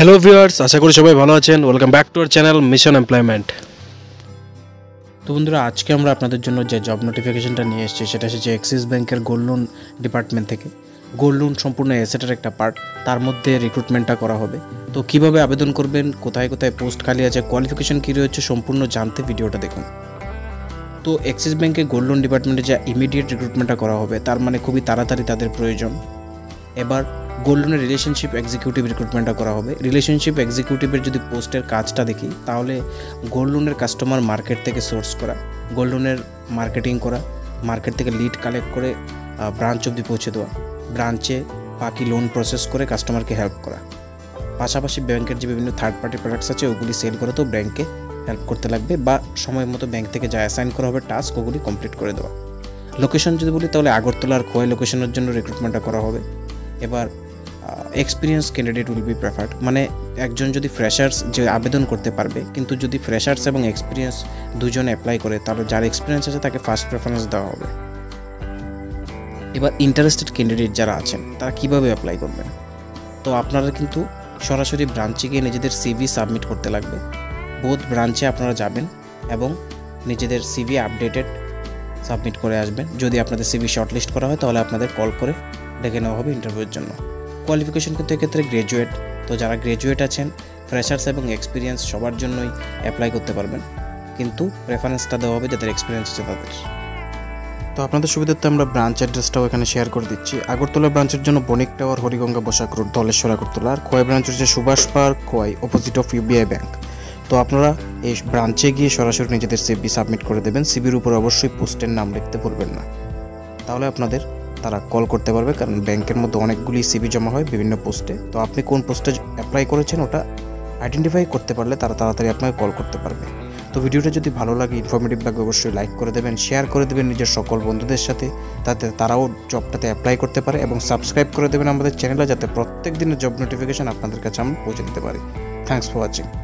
Hello viewers, আশা করি সবাই ভালো আছেন। Welcome back to our channel mission employment. তো বন্ধুরা, আজকে আমরা আপনাদের জন্য যে জব নোটিফিকেশনটা নিয়ে এসেছি সেটা হচ্ছে অ্যাক্সিস ব্যাংকের গোল্ড লোন ডিপার্টমেন্ট থেকে। গোল্ড লোন সম্পূর্ণ অ্যাসেটের একটা পার্ট, তার মধ্যে রিক্রুটমেন্টটা করা হবে। তো কিভাবে আবেদন করবেন, কোথায় কোথায় পোস্ট খালি আছে, কোয়ালিফিকেশন কী রয়েছে, সম্পূর্ণ জানতে ভিডিওটা দেখুন। তো অ্যাক্সিস ব্যাংকে গোল্ড লোন ডিপার্টমেন্টে যা ইমিডিয়েট রিক্রুটমেন্টটা করা হবে, তার মানে খুবই তাড়াতাড়ি তাদের প্রয়োজন। এবার গোল্ড লোনের রিলেশনশিপ এক্সিকিউটিভ রিক্রুটমেন্টটা করা হবে। রিলেশনশিপ এক্সিকিউটিভের যদি পোস্টের কাজটা দেখি, তাহলে গোল্ড লোনের কাস্টমার মার্কেট থেকে সোর্স করা, গোল্ড লোনের মার্কেটিং করা, মার্কেট থেকে লিড কালেক্ট করে ব্রাঞ্চ অবধি পৌঁছে দেওয়া, ব্রাঞ্চে বাকি লোন প্রসেস করে কাস্টমারকে হেল্প করা, পাশাপাশি ব্যাংকের যে বিভিন্ন থার্ড পার্টি প্রোডাক্টস আছে ওগুলি সেল করে তো ব্যাংকে হেল্প করতে লাগবে, বা সময় মতো ব্যাংক থেকে যা অ্যাসাইন করা হবে টাস্ক ওগুলি কমপ্লিট করে দেওয়া। লোকেশন যদি বলি, তাহলে আগরতলা আর খোয়াই লোকেশনের জন্য রিক্রুটমেন্টটা করা হবে। এবার experience candidate will be preferred, মানে একজন যদি ফ্রেশার্স যে আবেদন করতে পারবে, কিন্তু যদি ফ্রেশার্স এবং এক্সপিরিয়েন্স দুজনে অ্যাপ্লাই করে, তাহলে যার এক্সপিরিয়েন্স আছে তাকে ফার্স্ট প্রেফারেন্স দেওয়া হবে। এবার ইন্টারেস্টেড ক্যান্ডিডেট যারা আছেন তারা কীভাবে অ্যাপ্লাই করবেন, তো আপনারা কিন্তু সরাসরি ব্রাঞ্চে গিয়ে নিজেদের সিভি সাবমিট করতে লাগবে। বোথ ব্রাঞ্চে আপনারা যাবেন এবং নিজেদের সিভি আপডেটেড সাবমিট করে আসবেন। যদি আপনাদের সিভি শর্টলিস্ট করা হয়, তাহলে আপনাদের কল করে ডেকে নেওয়া হবে ইন্টারভিউর জন্য। কোয়ালিফিকেশন কিন্তু এক্ষেত্রে গ্র্যাজুয়েট, তো যারা গ্র্যাজুয়েট আছেন, ফ্রেশার্স এবং এক্সপিরিয়েন্স সবার জন্যই অ্যাপ্লাই করতে পারবেন, কিন্তু প্রেফারেন্সটা দেওয়া হবে যাদের এক্সপিরিয়েন্স আছে তাদের। তো আপনাদের সুবিধার্থে আমরা ব্রাঞ্চ অ্যাড্রেসটাও এখানে শেয়ার করে দিচ্ছি। আগরতলা ব্রাঞ্চের জন্য বণিক টাওয়ার, হরিগঙ্গা বসাক রোড, ধলেশ্বর আগরতলা। আর খোয়াই ব্রাঞ্চ হচ্ছে Subhash park, Khowai, opposite of UBI bank. তো আপনারা এই ব্রাঞ্চে গিয়ে সরাসরি নিজেদের সিভি সাবমিট করে দেবেন। সিভির উপর অবশ্যই পোস্টের নাম লিখতে ভুলবেন না, তাহলে আপনাদের তারা কল করতে পারবে, কারণ ব্যাংকের মধ্যে অনেকগুলি সিভি জমা হয় বিভিন্ন পোস্টে। তো আপনি কোন পোস্টে অ্যাপ্লাই করেছেন ওটা আইডেন্টিফাই করতে পারলে তারা তাড়াতাড়ি আপনাকে কল করতে পারবে। তো ভিডিওটা যদি ভালো লাগে, ইনফরমেটিভ লাগে, অবশ্যই লাইক করে দেবেন, শেয়ার করে দেবেন নিজের সকল বন্ধুদের সাথে, তাতে তারাও জবটাতে অ্যাপ্লাই করতে পারে, এবং সাবস্ক্রাইব করে দেবেন আমাদের চ্যানেলে, যাতে প্রত্যেক দিনের জব নোটিফিকেশন আপনাদের কাছে আমরা পৌঁছে দিতে পারি। Thanks for watching.